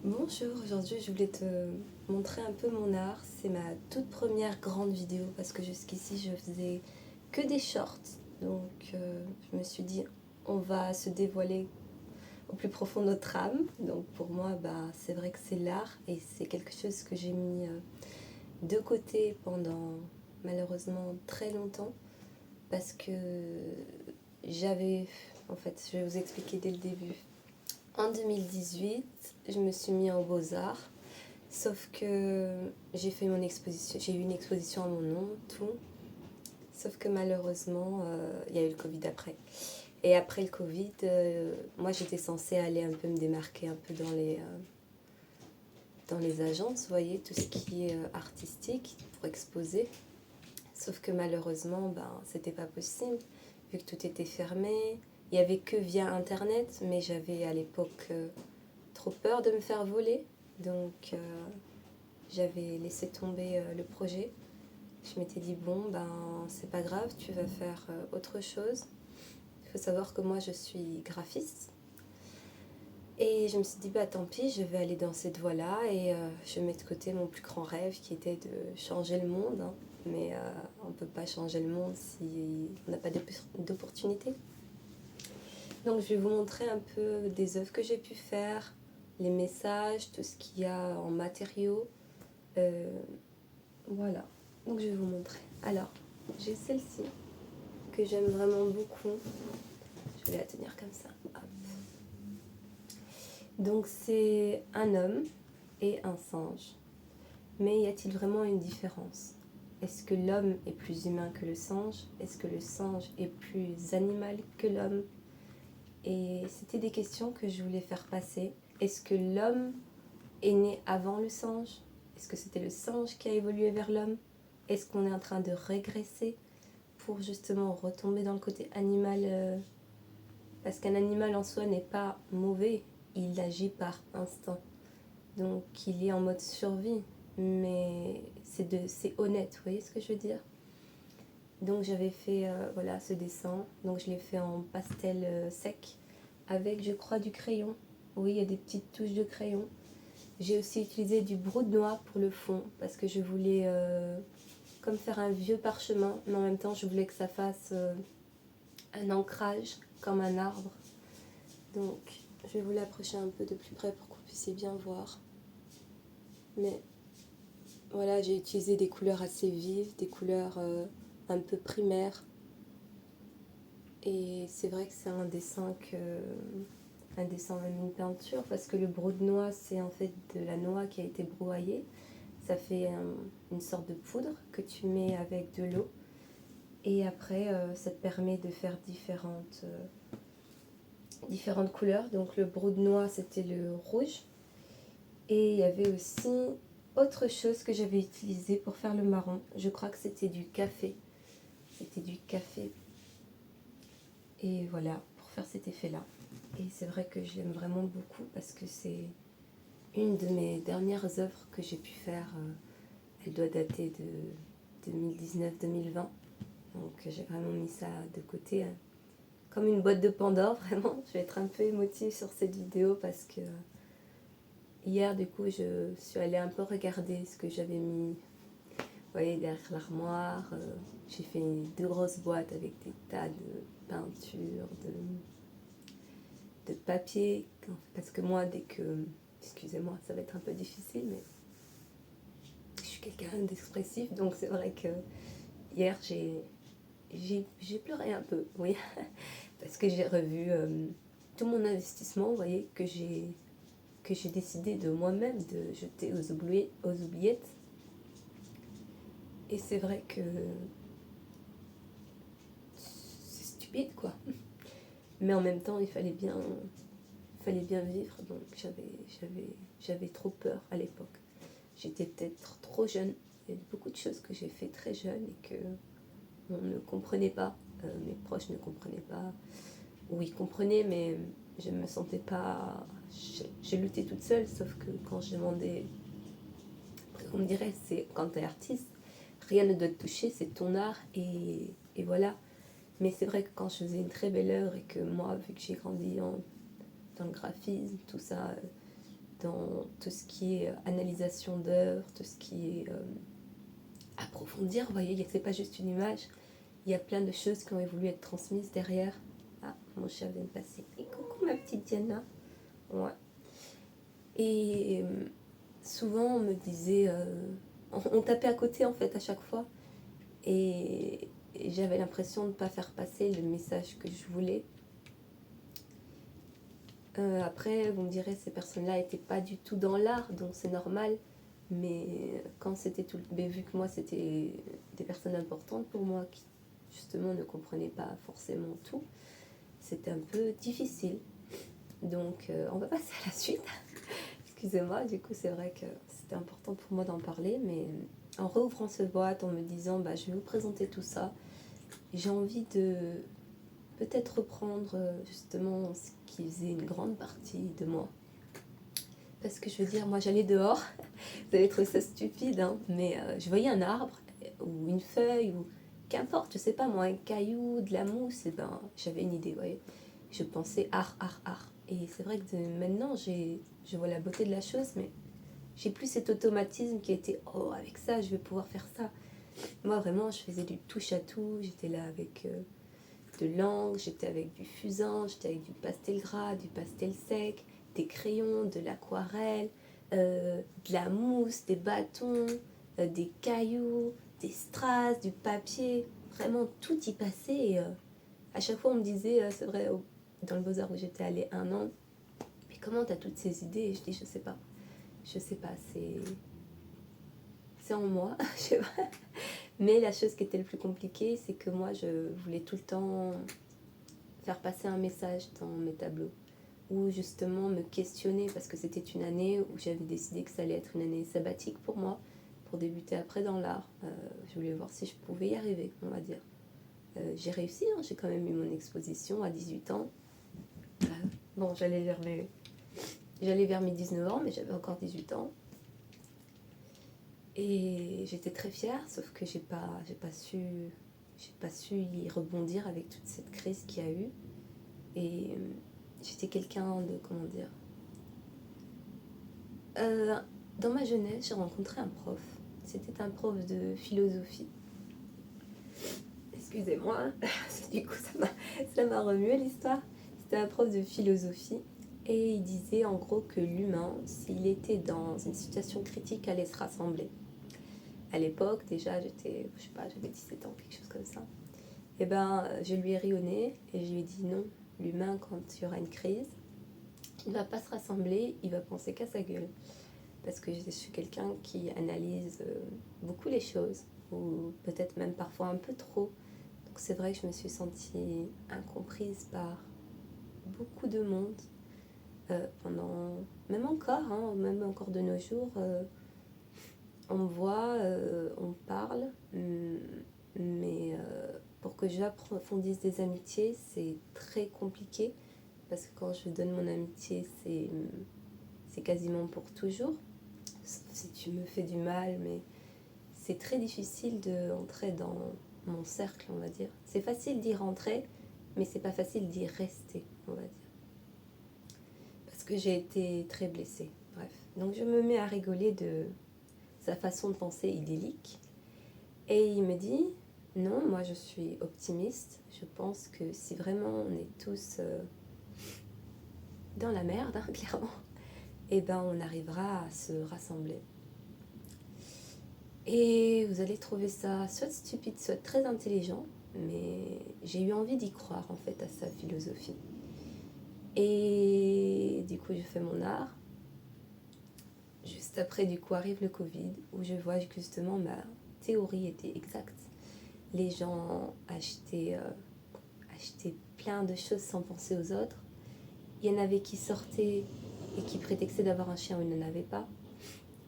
Bonjour, aujourd'hui je voulais te montrer un peu mon art. C'est ma toute première grande vidéo parce que jusqu'ici je faisais que des shorts. Donc je me suis dit on va se dévoiler au plus profond de notre âme. Donc pour moi c'est vrai que c'est l'art et c'est quelque chose que j'ai mis de côté pendant malheureusement très longtemps parce que j'avais, en fait je vais vous expliquer dès le début. En 2018, je me suis mis en beaux-arts. Sauf que j'ai fait mon exposition, j'ai eu une exposition à mon nom, tout. Sauf que malheureusement, il y a eu le Covid après. Et après le Covid, moi j'étais censée aller un peu me démarquer un peu dans les agences, vous voyez, tout ce qui est artistique pour exposer. Sauf que malheureusement, c'était pas possible, vu que tout était fermé. Il y avait que via internet, mais j'avais à l'époque trop peur de me faire voler. Donc j'avais laissé tomber le projet. Je m'étais dit, bon, c'est pas grave, tu vas faire autre chose. Il faut savoir que moi, je suis graphiste. Et je me suis dit, tant pis, je vais aller dans cette voie-là et je mets de côté mon plus grand rêve qui était de changer le monde. Hein. Mais on ne peut pas changer le monde si on n'a pas d'opportunité. Donc je vais vous montrer un peu des œuvres que j'ai pu faire, les messages, tout ce qu'il y a en matériaux. Voilà, donc je vais vous montrer. Alors, j'ai celle-ci que j'aime vraiment beaucoup. Je vais la tenir comme ça. Hop. Donc c'est un homme et un singe. Mais y a-t-il vraiment une différence? Est-ce que l'homme est plus humain que le singe? Est-ce que le singe est plus animal que l'homme? Et c'était des questions que je voulais faire passer. Est-ce que l'homme est né avant le singe? Est-ce que c'était le singe qui a évolué vers l'homme? Est-ce qu'on est en train de régresser pour justement retomber dans le côté animal parce qu'un animal en soi n'est pas mauvais, il agit par instinct. Donc il est en mode survie, mais c'est honnête, vous voyez ce que je veux dire? Donc j'avais fait voilà, ce dessin, donc je l'ai fait en pastel sec, avec je crois du crayon. Oui, il y a des petites touches de crayon. J'ai aussi utilisé du brou de noix pour le fond, parce que je voulais comme faire un vieux parchemin, mais en même temps je voulais que ça fasse un ancrage comme un arbre. Donc je vais vous l'approcher un peu de plus près pour que vous puissiez bien voir. Mais voilà, j'ai utilisé des couleurs assez vives, des couleurs un peu primaires. Et c'est vrai que c'est un dessin même une peinture, parce que le brou de noix, c'est en fait de la noix qui a été broyée. Ça fait une sorte de poudre que tu mets avec de l'eau. Et après, ça te permet de faire différentes couleurs. Donc le brou de noix, c'était le rouge. Et il y avait aussi autre chose que j'avais utilisé pour faire le marron. Je crois que c'était du café. C'était du café. Et voilà, pour faire cet effet-là. Et c'est vrai que je l'aime vraiment beaucoup parce que c'est une de mes dernières œuvres que j'ai pu faire. Elle doit dater de 2019-2020. Donc j'ai vraiment mis ça de côté. Comme une boîte de Pandore, vraiment. Je vais être un peu émotive sur cette vidéo parce que hier, du coup, je suis allée un peu regarder ce que j'avais mis, vous voyez, derrière l'armoire. J'ai fait deux grosses boîtes avec des tas de peintures, de papier. Parce que moi, excusez-moi, ça va être un peu difficile, mais je suis quelqu'un d'expressif. Donc c'est vrai que hier, j'ai pleuré un peu, oui. Parce que j'ai revu tout mon investissement, vous voyez, que j'ai décidé de moi-même de jeter aux oubliettes. Et c'est vrai que c'est stupide, quoi. Mais en même temps, il fallait bien vivre. Donc j'avais trop peur à l'époque. J'étais peut-être trop jeune. Il y a beaucoup de choses que j'ai fait très jeune et que on ne comprenait pas. Mes proches ne comprenaient pas. Ou ils comprenaient, mais je ne me sentais pas... J'ai lutté toute seule, sauf que quand je demandais... On me dirait, c'est quand tu es artiste, rien ne doit te toucher, c'est ton art et voilà. Mais c'est vrai que quand je faisais une très belle œuvre et que moi, vu que j'ai grandi dans le graphisme, tout ça, dans tout ce qui est analysation d'œuvres, tout ce qui est approfondir, vous voyez, c'est pas juste une image, il y a plein de choses qui ont voulu être transmises derrière. Ah, mon chat vient de passer. Et coucou ma petite Diana. Ouais. Et souvent on me disait, on tapait à côté en fait à chaque fois, et j'avais l'impression de ne pas faire passer le message que je voulais. Après, vous me direz, ces personnes-là n'étaient pas du tout dans l'art, donc c'est normal. Mais quand c'était tout, mais vu que moi c'était des personnes importantes pour moi qui justement ne comprenaient pas forcément tout, c'était un peu difficile. Donc on va passer à la suite. Excusez-moi, du coup c'est vrai que c'était important pour moi d'en parler, mais en réouvrant cette boîte, en me disant je vais vous présenter tout ça, j'ai envie de peut-être reprendre justement ce qui faisait une grande partie de moi. Parce que je veux dire, moi j'allais dehors, vous allez trouver ça stupide, hein, mais je voyais un arbre, ou une feuille, ou qu'importe, je sais pas moi, un caillou, de la mousse, et j'avais une idée, vous voyez. Je pensais art, art, art. Et c'est vrai que maintenant, je vois la beauté de la chose, mais j'ai plus cet automatisme qui était, oh, avec ça, je vais pouvoir faire ça. Moi, vraiment, je faisais du touche à tout, j'étais là avec de l'encre, j'étais avec du fusain, j'étais avec du pastel gras, du pastel sec, des crayons, de l'aquarelle, de la mousse, des bâtons, des cailloux, des strass, du papier. Vraiment, tout y passait. Et à chaque fois, on me disait, c'est vrai, dans le Beaux-Arts où j'étais allée 1 an, mais comment t'as toutes ces idées? Et je dis, je sais pas. Je sais pas, c'est en moi, je sais pas. Mais la chose qui était le plus compliquée, c'est que moi, je voulais tout le temps faire passer un message dans mes tableaux, ou justement me questionner, parce que c'était une année où j'avais décidé que ça allait être une année sabbatique pour moi, pour débuter après dans l'art. Je voulais voir si je pouvais y arriver, on va dire. J'ai réussi, hein, j'ai quand même eu mon exposition à 18 ans. Bon, j'allais vers mes 19 ans, mais j'avais encore 18 ans. Et j'étais très fière, sauf que j'ai pas su y rebondir avec toute cette crise qu'il y a eu. Et j'étais quelqu'un de, comment dire, dans ma jeunesse, j'ai rencontré un prof. C'était un prof de philosophie. Excusez-moi, du coup ça m'a remué l'histoire. C'était un prof de philosophie, et il disait en gros que l'humain, s'il était dans une situation critique, allait se rassembler. À l'époque, déjà, j'étais, je sais pas, j'avais 17 ans, quelque chose comme ça. Et je lui ai ri au nez et je lui ai dit non, l'humain, quand il y aura une crise, il ne va pas se rassembler, il va penser qu'à sa gueule. Parce que je suis quelqu'un qui analyse beaucoup les choses, ou peut-être même parfois un peu trop. Donc c'est vrai que je me suis sentie incomprise par beaucoup de monde pendant, même encore de nos jours. On me voit, on parle, mais pour que j'approfondisse des amitiés, c'est très compliqué, parce que quand je donne mon amitié, c'est quasiment pour toujours. Sauf si tu me fais du mal, mais c'est très difficile d'entrer dans mon cercle, on va dire. C'est facile d'y rentrer, mais c'est pas facile d'y rester, on va dire. Parce que j'ai été très blessée, bref. Donc je me mets à rigoler de sa façon de penser idyllique. Et il me dit, non, moi je suis optimiste. Je pense que si vraiment on est tous dans la merde, hein, clairement, on arrivera à se rassembler. Et vous allez trouver ça soit stupide, soit très intelligent, mais j'ai eu envie d'y croire en fait à sa philosophie. Et du coup, je fais mon art. Juste après, du coup, arrive le Covid, où je vois que justement ma théorie était exacte. Les gens achetaient plein de choses sans penser aux autres. Il y en avait qui sortaient et qui prétextaient d'avoir un chien où ils n'en avaient pas.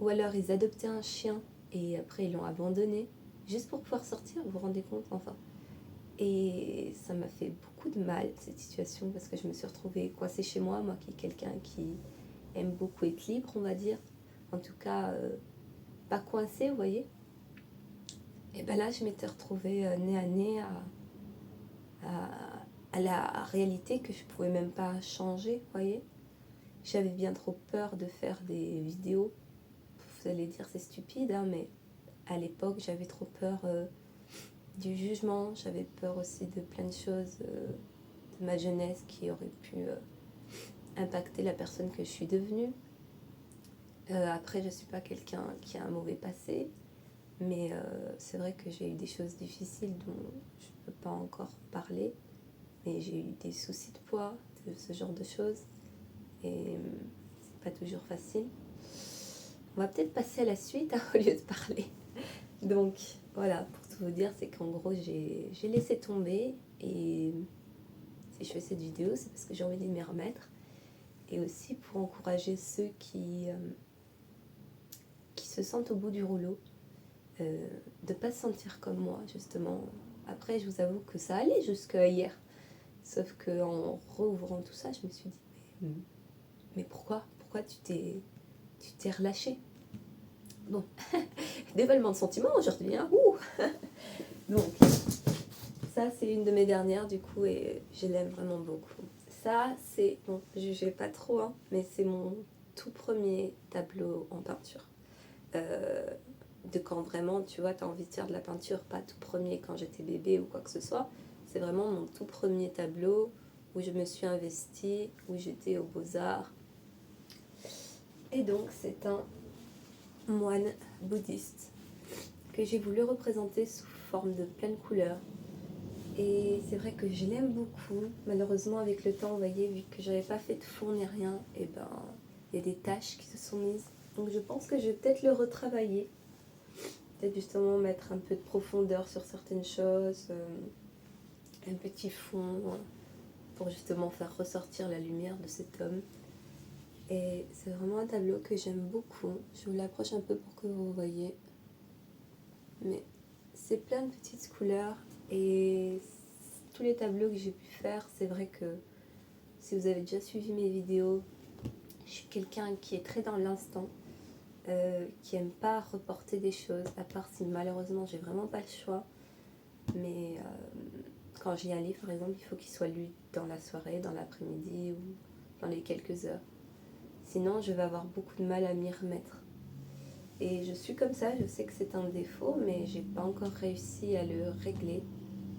Ou alors ils adoptaient un chien et après ils l'ont abandonné juste pour pouvoir sortir, vous vous rendez compte, enfin. Et ça m'a fait beaucoup de mal, cette situation, parce que je me suis retrouvée coincée chez moi, moi qui est quelqu'un qui aime beaucoup être libre, on va dire. En tout cas, pas coincée, vous voyez. Et là, je m'étais retrouvée nez à nez à la réalité que je pouvais même pas changer, vous voyez. j'avais bien trop peur de faire des vidéos. Vous allez dire c'est stupide, hein, mais à l'époque j'avais trop peur du jugement, j'avais peur aussi de plein de choses de ma jeunesse qui auraient pu impacter la personne que je suis devenue. Après, je ne suis pas quelqu'un qui a un mauvais passé, mais c'est vrai que j'ai eu des choses difficiles dont je ne peux pas encore parler. Mais j'ai eu des soucis de poids, de ce genre de choses, et c'est pas toujours facile. On va peut-être passer à la suite hein, au lieu de parler. Donc voilà, pour tout vous dire, c'est qu'en gros j'ai laissé tomber, et si je fais cette vidéo, c'est parce que j'ai envie de m'y remettre, et aussi pour encourager ceux qui se sentent au bout du rouleau, de ne pas se sentir comme moi justement. Après, je vous avoue que ça allait jusqu'à hier, sauf qu'en rouvrant tout ça, je me suis dit mais pourquoi tu t'es relâché. Bon, dévoilement de sentiments aujourd'hui, hein. Donc, ça c'est une de mes dernières du coup, et je l'aime vraiment beaucoup. Ça c'est, bon, jugez pas trop, hein, mais c'est mon tout premier tableau en peinture. De quand vraiment, tu vois, t'as envie de faire de la peinture, pas tout premier quand j'étais bébé ou quoi que ce soit. C'est vraiment mon tout premier tableau où je me suis investie, où j'étais aux Beaux-Arts. Et donc c'est un moine bouddhiste que j'ai voulu représenter sous forme de pleine couleur. Et c'est vrai que je l'aime beaucoup. Malheureusement, avec le temps, vous voyez, vu que j'avais pas fait de fond ni rien, et ben il y a des taches qui se sont mises. Donc je pense que je vais peut-être le retravailler. Peut-être justement mettre un peu de profondeur sur certaines choses, un petit fond pour justement faire ressortir la lumière de cet homme. Et c'est vraiment un tableau que j'aime beaucoup. Je vous l'approche un peu pour que vous voyez. Mais c'est plein de petites couleurs, et tous les tableaux que j'ai pu faire, c'est vrai que si vous avez déjà suivi mes vidéos, je suis quelqu'un qui est très dans l'instant, qui aime pas reporter des choses, à part si malheureusement j'ai vraiment pas le choix. Mais quand je lis un livre par exemple, il faut qu'il soit lu dans la soirée, dans l'après-midi ou dans les quelques heures. Sinon je vais avoir beaucoup de mal à m'y remettre. Et je suis comme ça, je sais que c'est un défaut, mais j'ai pas encore réussi à le régler.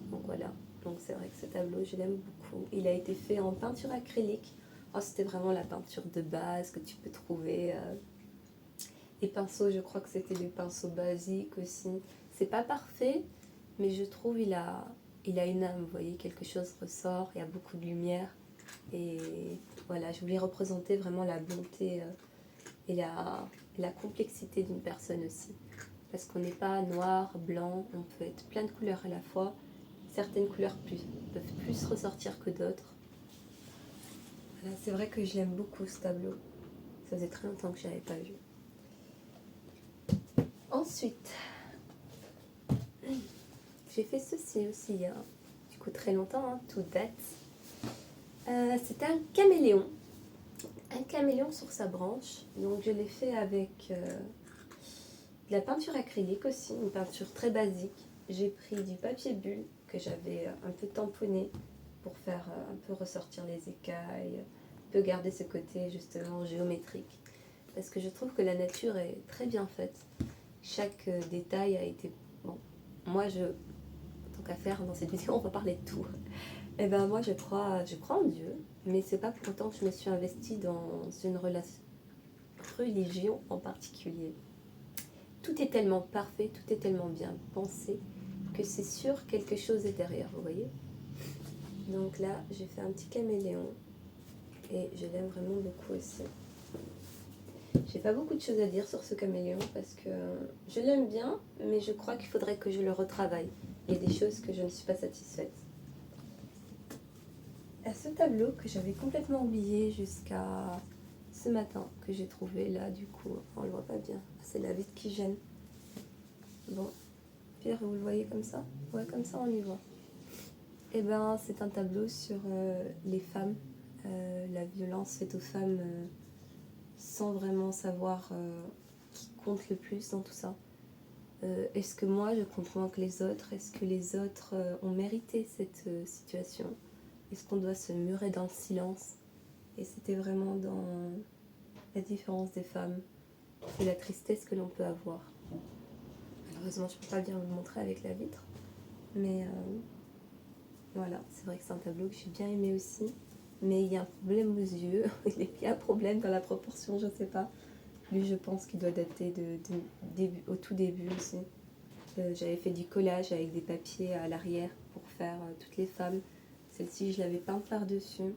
Donc voilà, donc c'est vrai que ce tableau, je l'aime beaucoup. Il a été fait en peinture acrylique. Oh, c'était vraiment la peinture de base que tu peux trouver. Les pinceaux, je crois que c'était des pinceaux basiques aussi. C'est pas parfait, mais je trouve il a une âme, vous voyez, quelque chose ressort, il y a beaucoup de lumière. Et voilà, je voulais représenter vraiment la bonté et la complexité d'une personne aussi. Parce qu'on n'est pas noir, blanc, on peut être plein de couleurs à la fois. Certaines couleurs peuvent plus ressortir que d'autres. Voilà, c'est vrai que je l'aime beaucoup ce tableau. Ça faisait très longtemps que je n'avais pas vu. Ensuite, j'ai fait ceci aussi il y a du coup très longtemps, hein, tout date. C'était un caméléon. Un caméléon sur sa branche. Donc je l'ai fait avec de la peinture acrylique aussi, une peinture très basique. J'ai pris du papier bulle que j'avais un peu tamponné pour faire un peu ressortir les écailles, un peu garder ce côté justement géométrique. Parce que je trouve que la nature est très bien faite. Chaque détail a été... Bon, moi tant qu'à faire dans cette vidéo, on va parler de tout. Et ben moi je crois en Dieu, mais c'est pas pour autant que je me suis investie dans une religion en particulier. Tout est tellement parfait, tout est tellement bien pensé, que c'est sûr quelque chose est derrière, vous voyez. Donc là, j'ai fait un petit caméléon, et je l'aime vraiment beaucoup aussi. J'ai pas beaucoup de choses à dire sur ce caméléon, parce que je l'aime bien, mais je crois qu'il faudrait que je le retravaille. Il y a des choses que je ne suis pas satisfaite. À ce tableau que j'avais complètement oublié jusqu'à ce matin, que j'ai trouvé là, du coup, on le voit pas bien. C'est la vitre qui gêne. Bon, Pierre, vous le voyez comme ça? Ouais, comme ça on y voit. Et ben, c'est un tableau sur les femmes, la violence faite aux femmes, sans vraiment savoir qui compte le plus dans tout ça. Est-ce que moi je compte moins que les autres? Est-ce que les autres ont mérité cette situation? Est-ce qu'on doit se murer dans le silence? Et c'était vraiment dans la différence des femmes et la tristesse que l'on peut avoir. Malheureusement, je ne peux pas bien vous le montrer avec la vitre. Mais voilà, c'est vrai que c'est un tableau que j'ai bien aimé aussi. Mais il y a un problème aux yeux. Il y a un problème dans la proportion, je ne sais pas. Lui, je pense qu'il doit dater au tout début aussi. J'avais fait du collage avec des papiers à l'arrière pour faire toutes les femmes. Celle-ci, je l'avais peinte par-dessus.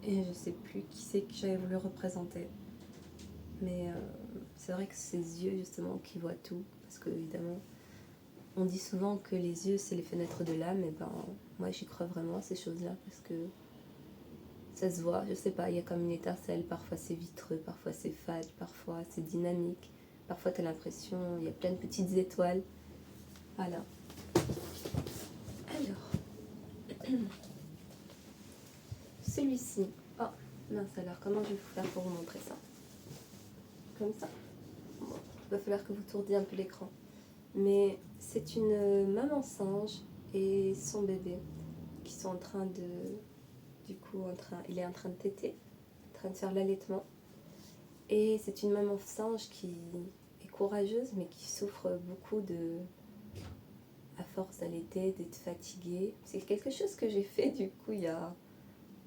Et je ne sais plus qui c'est que j'avais voulu représenter. Mais c'est vrai que c'est ses yeux, justement, qui voient tout. Parce que, évidemment, on dit souvent que les yeux, c'est les fenêtres de l'âme. Et ben, moi, j'y crois vraiment à ces choses-là. Parce que ça se voit, je sais pas, il y a comme une étincelle. Parfois, c'est vitreux, parfois, c'est fade, parfois, c'est dynamique. Parfois, tu as l'impression, il y a plein de petites étoiles. Voilà. Alors, celui-ci. Oh, mince alors, comment je vais faire pour vous montrer ça? Comme ça. Bon, il va falloir que vous tourniez un peu l'écran. Mais c'est une maman singe et son bébé qui sont en train de... Du coup, il est en train de téter, en train de faire l'allaitement. Et c'est une maman singe qui est courageuse, mais qui souffre beaucoup à force d'allaiter, d'être fatiguée. C'est quelque chose que j'ai fait du coup il y a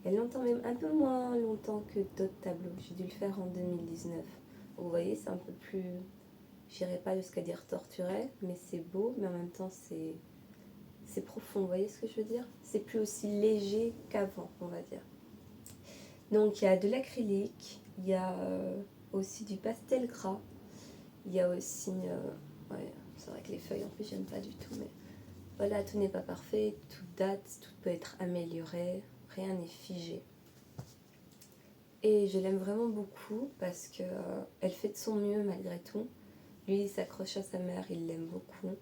longtemps, même un peu moins longtemps que d'autres tableaux. J'ai dû le faire en 2019. Vous voyez, c'est un peu plus... J'irai pas jusqu'à dire torturé, mais c'est beau, mais en même temps c'est profond, vous voyez ce que je veux dire? C'est plus aussi léger qu'avant, on va dire. Donc il y a de l'acrylique, il y a aussi du pastel gras, il y a aussi... ouais, c'est vrai que les feuilles en plus j'aime pas du tout, mais voilà, tout n'est pas parfait, tout date, tout peut être amélioré, rien n'est figé. Et je l'aime vraiment beaucoup parce que elle fait de son mieux malgré tout. Lui, il s'accroche à sa mère, il l'aime beaucoup.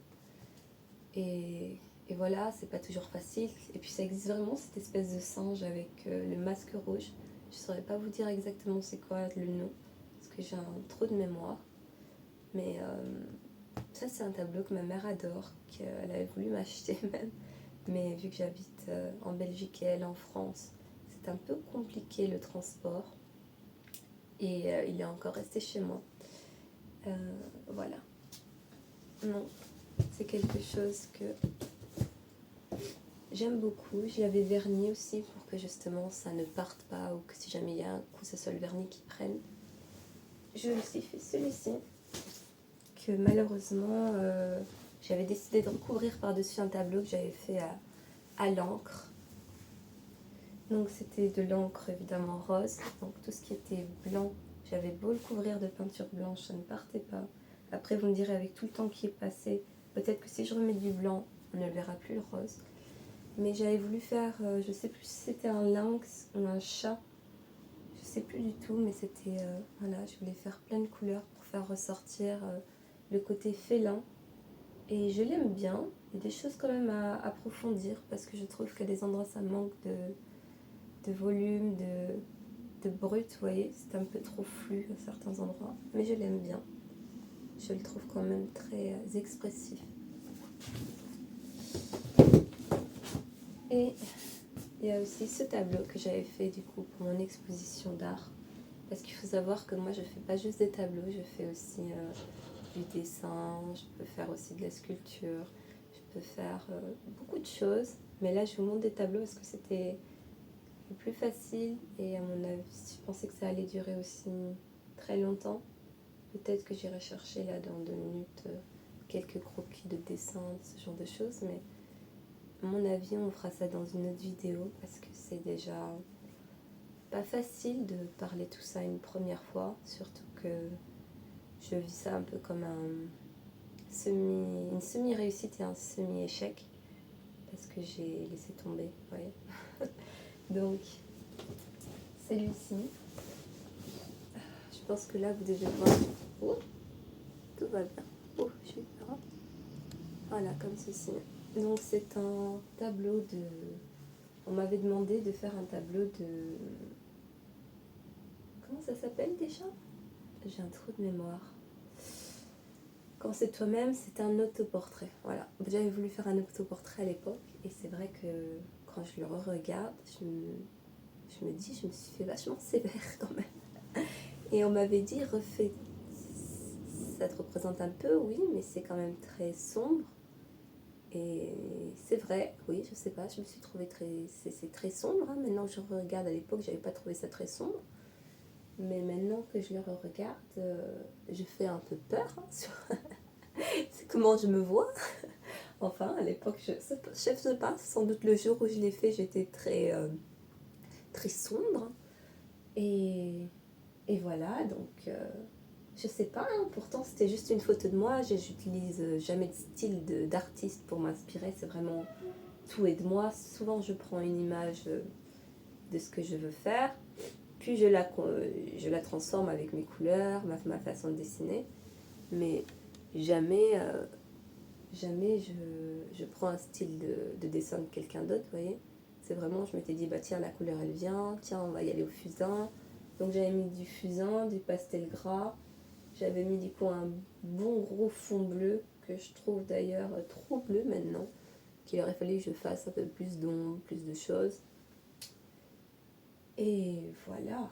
Et voilà, c'est pas toujours facile. Et puis ça existe vraiment cette espèce de singe avec le masque rouge. Je saurais pas vous dire exactement c'est quoi le nom, parce que j'ai un trou de mémoire. Mais ça, c'est un tableau que ma mère adore, qu'elle avait voulu m'acheter même. Mais vu que j'habite en Belgique et elle en France, c'est un peu compliqué le transport. Et il est encore resté chez moi. Voilà. Non, c'est quelque chose que j'aime beaucoup. Je l'avais verni aussi pour que justement ça ne parte pas ou que si jamais il y a un coup, ce soit le vernis qui prenne. Je me suis fait celui-ci que malheureusement j'avais décidé de recouvrir par-dessus un tableau que j'avais fait à l'encre. Donc c'était de l'encre évidemment rose. Donc tout ce qui était blanc, j'avais beau le couvrir de peinture blanche, ça ne partait pas. Après vous me direz avec tout le temps qui est passé, peut-être que si je remets du blanc, on ne le verra plus le rose. Mais j'avais voulu faire, je sais plus si c'était un lynx ou un chat, je sais plus du tout, mais c'était, voilà, je voulais faire plein de couleurs pour faire ressortir le côté félin. Et je l'aime bien, il y a des choses quand même à approfondir, parce que je trouve qu'à des endroits ça manque de volume, de brut, vous voyez, c'est un peu trop flou à certains endroits, mais je l'aime bien. Je le trouve quand même très expressif. Et il y a aussi ce tableau que j'avais fait du coup pour mon exposition d'art. Parce qu'il faut savoir que moi je fais pas juste des tableaux, je fais aussi du dessin, je peux faire aussi de la sculpture, je peux faire beaucoup de choses. Mais là je vous montre des tableaux parce que c'était le plus facile et à mon avis je pensais que ça allait durer aussi très longtemps. Peut-être que j'irai chercher là dans 2 minutes quelques croquis de dessin, ce genre de choses, mais à mon avis on fera ça dans une autre vidéo parce que c'est déjà pas facile de parler tout ça une première fois, surtout que je vis ça un peu comme une semi-réussite et un semi-échec parce que j'ai laissé tomber, ouais. Donc celui-ci, je pense que là vous devez voir. Oh, tout va bien. Oh, je suis peur. Voilà, comme ceci. Donc c'est un tableau de... On m'avait demandé de faire un tableau de... Comment ça s'appelle déjà? J'ai un trou de mémoire. Quand c'est toi-même, c'est un autoportrait. Voilà. J'avais voulu faire un autoportrait à l'époque et c'est vrai que quand je le re-regarde, je me dis, je me suis fait vachement sévère quand même. Et on m'avait dit, refais, ça te représente un peu, oui, mais c'est quand même très sombre. Et c'est vrai, oui, je sais pas, je me suis trouvée c'est très sombre. Hein. Maintenant que je regarde, à l'époque, j'avais pas trouvé ça très sombre. Mais maintenant que je le regarde, je fais un peu peur. Hein, sur c'est comment je me vois. Enfin, à l'époque, je sais pas, sans doute le jour où je l'ai fait, j'étais très sombre. Et, et voilà, donc je sais pas, hein, pourtant c'était juste une photo de moi. J'utilise jamais de style d'artiste pour m'inspirer, c'est vraiment tout est de moi. Souvent, je prends une image de ce que je veux faire, puis je la transforme avec mes couleurs, ma façon de dessiner. Mais jamais, jamais je prends un style de dessin de quelqu'un d'autre, vous voyez. C'est vraiment, je m'étais dit, bah tiens, la couleur elle vient, tiens, on va y aller au fusain. Donc j'avais mis du fusain, du pastel gras. J'avais mis du coup un bon gros fond bleu, que je trouve d'ailleurs trop bleu maintenant, qu'il aurait fallu que je fasse un peu plus d'ombre, plus de choses. Et voilà,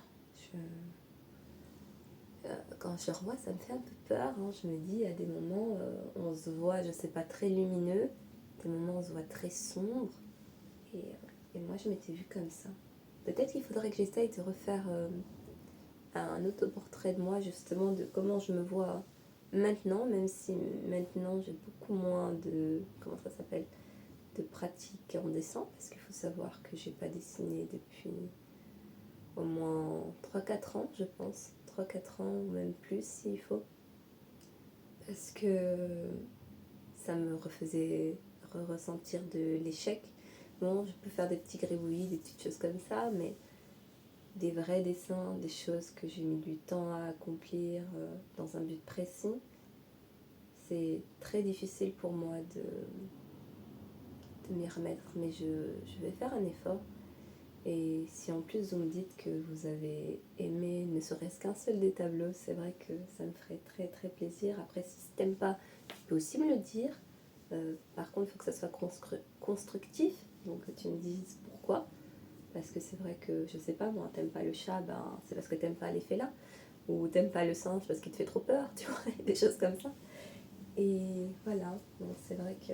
quand je revois, ça me fait un peu peur. Hein. Je me dis, à des moments, on se voit, je sais pas, très lumineux, des moments, on se voit très sombre. Et moi, je m'étais vue comme ça. Peut-être qu'il faudrait que j'essaye de refaire un autoportrait de moi, justement, de comment je me vois maintenant, même si maintenant j'ai beaucoup moins de, comment ça s'appelle, de pratique en dessin, parce qu'il faut savoir que j'ai pas dessiné depuis au moins 3-4 ans, je pense. 3-4 ans, ou même plus s'il faut. Parce que ça me refaisait ressentir de l'échec. Bon, je peux faire des petits gribouillis, des petites choses comme ça, mais des vrais dessins, des choses que j'ai mis du temps à accomplir dans un but précis, c'est très difficile pour moi de m'y remettre. Mais je vais faire un effort. Et si en plus vous me dites que vous avez aimé ne serait-ce qu'un seul des tableaux, c'est vrai que ça me ferait très très plaisir. Après, si tu n'aimes pas, tu peux aussi me le dire. Par contre, il faut que ça soit constructif, donc que tu me dises pourquoi. Parce que c'est vrai que, je sais pas, moi, t'aimes pas le chat, ben, c'est parce que t'aimes pas l'effet là. Ou t'aimes pas le singe parce qu'il te fait trop peur, tu vois, des choses comme ça. Et voilà, donc c'est vrai que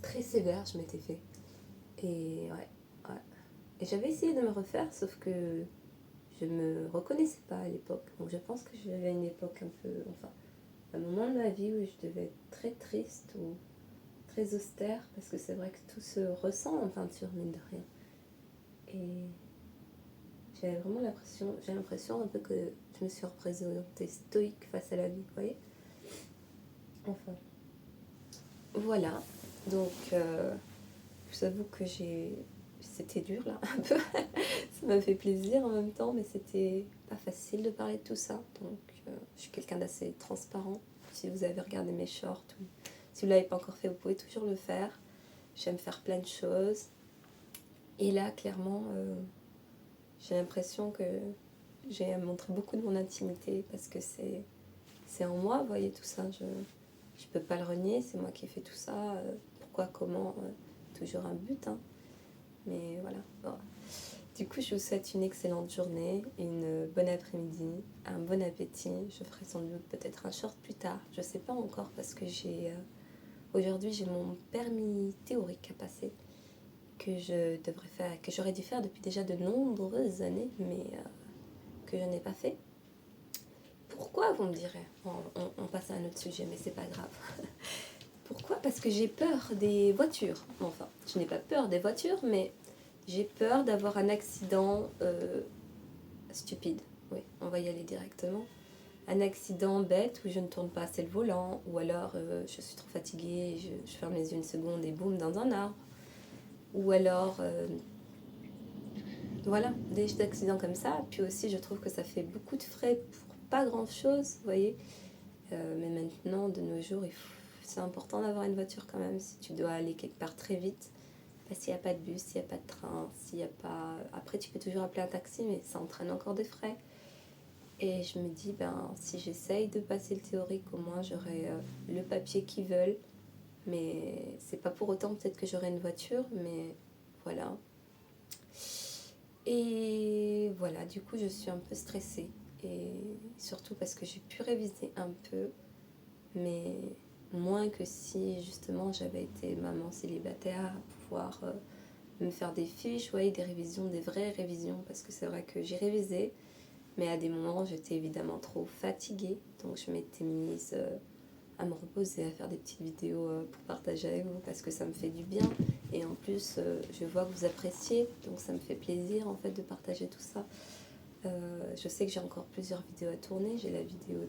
très sévère, je m'étais fait. Et ouais. Et j'avais essayé de me refaire, sauf que je me reconnaissais pas à l'époque. Donc je pense que j'avais une époque un peu, enfin, un moment de ma vie où je devais être très triste ou très austère, parce que c'est vrai que tout se ressent en peinture, mine de rien. Et j'avais vraiment j'ai l'impression un peu que je me suis représentée stoïque face à la vie, vous voyez. Enfin, voilà. Donc, je vous avoue que c'était dur là, un peu. Ça m'a fait plaisir en même temps, mais c'était pas facile de parler de tout ça. Donc, je suis quelqu'un d'assez transparent. Si vous avez regardé mes shorts ou si vous l'avez pas encore fait, vous pouvez toujours le faire. J'aime faire plein de choses. Et là, clairement, j'ai l'impression que j'ai montré beaucoup de mon intimité parce que c'est en moi, vous voyez, tout ça. Je peux pas le renier, c'est moi qui ai fait tout ça. Pourquoi, comment, toujours un but. Hein. Mais voilà. Bon. Du coup, je vous souhaite une excellente journée, une bonne après-midi, un bon appétit. Je ferai sans doute peut-être un short plus tard. Je sais pas encore parce que aujourd'hui j'ai mon permis théorique à passer que j'aurais dû faire depuis déjà de nombreuses années, mais que je n'ai pas fait. Pourquoi, vous me direz? On passe à un autre sujet, mais c'est pas grave. Pourquoi? Parce que j'ai peur des voitures. Enfin, je n'ai pas peur des voitures, mais j'ai peur d'avoir un accident stupide. Oui, on va y aller directement. Un accident bête où je ne tourne pas assez le volant, ou alors je suis trop fatiguée, je ferme les yeux une seconde et boum, dans un arbre. Ou alors, voilà, des accidents comme ça. Puis aussi, je trouve que ça fait beaucoup de frais pour pas grand-chose, vous voyez. Mais maintenant, de nos jours, c'est important d'avoir une voiture quand même si tu dois aller quelque part très vite. Parce s'il n'y a pas de bus, s'il n'y a pas de train, s'il n'y a pas... Après, tu peux toujours appeler un taxi, mais ça entraîne encore des frais. Et je me dis, ben, si j'essaye de passer le théorique, au moins j'aurai le papier qu'ils veulent. Mais c'est pas pour autant peut-être que j'aurai une voiture, mais voilà. Et voilà, du coup je suis un peu stressée. Et surtout parce que j'ai pu réviser un peu, mais moins que si justement j'avais été maman célibataire, à pouvoir me faire des fiches, ouais, des révisions, des vraies révisions, parce que c'est vrai que j'ai révisé, mais à des moments j'étais évidemment trop fatiguée, donc je m'étais mise à me reposer, à faire des petites vidéos pour partager avec vous, parce que ça me fait du bien, et en plus je vois que vous appréciez, donc ça me fait plaisir en fait de partager tout ça. Je sais que j'ai encore plusieurs vidéos à tourner, j'ai la vidéo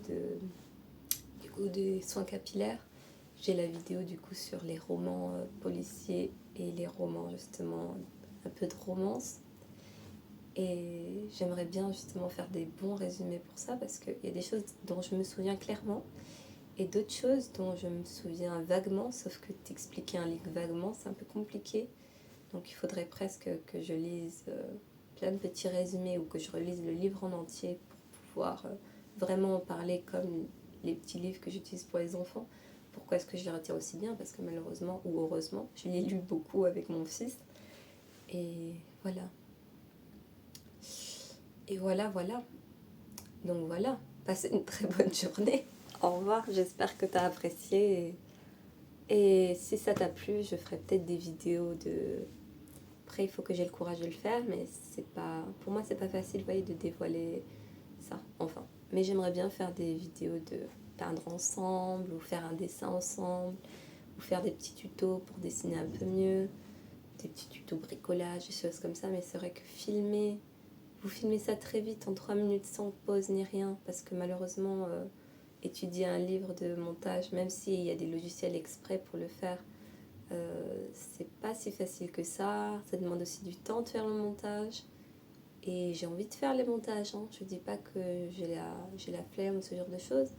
du coup des soins capillaires, j'ai la vidéo du coup sur les romans policiers et les romans justement un peu de romance. Et j'aimerais bien justement faire des bons résumés pour ça parce qu'il y a des choses dont je me souviens clairement et d'autres choses dont je me souviens vaguement, sauf que t'expliquer un livre vaguement, c'est un peu compliqué. Donc il faudrait presque que je lise plein de petits résumés ou que je relise le livre en entier pour pouvoir vraiment en parler comme les petits livres que j'utilise pour les enfants. Pourquoi est-ce que je les retiens aussi bien? Parce que malheureusement ou heureusement, je les lu beaucoup avec mon fils. Et voilà. Et voilà, voilà. Donc voilà, passez une très bonne journée. Au revoir, j'espère que tu as apprécié. Et si ça t'a plu, je ferai peut-être des vidéos de... Après, il faut que j'ai le courage de le faire, mais c'est pas... Pour moi, c'est pas facile, vous voyez, de dévoiler ça. Enfin, mais j'aimerais bien faire des vidéos de peindre ensemble, ou faire un dessin ensemble, ou faire des petits tutos pour dessiner un peu mieux, des petits tutos bricolage, des choses comme ça. Mais c'est vrai que filmer... Vous filmez ça très vite, en 3 minutes, sans pause ni rien, parce que malheureusement, étudier un livre de montage, même s'il y a des logiciels exprès pour le faire, c'est pas si facile que ça. Ça demande aussi du temps de faire le montage. Et j'ai envie de faire les montages, hein. Je dis pas que j'ai la flemme ou ce genre de choses.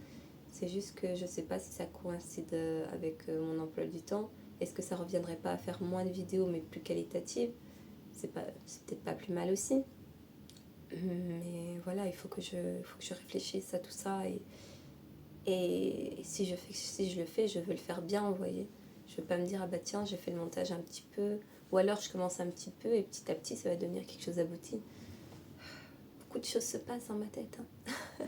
C'est juste que je sais pas si ça coïncide avec mon emploi du temps. Est-ce que ça reviendrait pas à faire moins de vidéos mais plus qualitatives? C'est peut-être pas plus mal aussi. Mais voilà, il faut que je réfléchisse à tout ça. Et si je le fais, je veux le faire bien, vous voyez. Je veux pas me dire, ah bah tiens, j'ai fait le montage un petit peu. Ou alors je commence un petit peu et petit à petit, ça va devenir quelque chose d'abouti. Beaucoup de choses se passent dans ma tête, hein.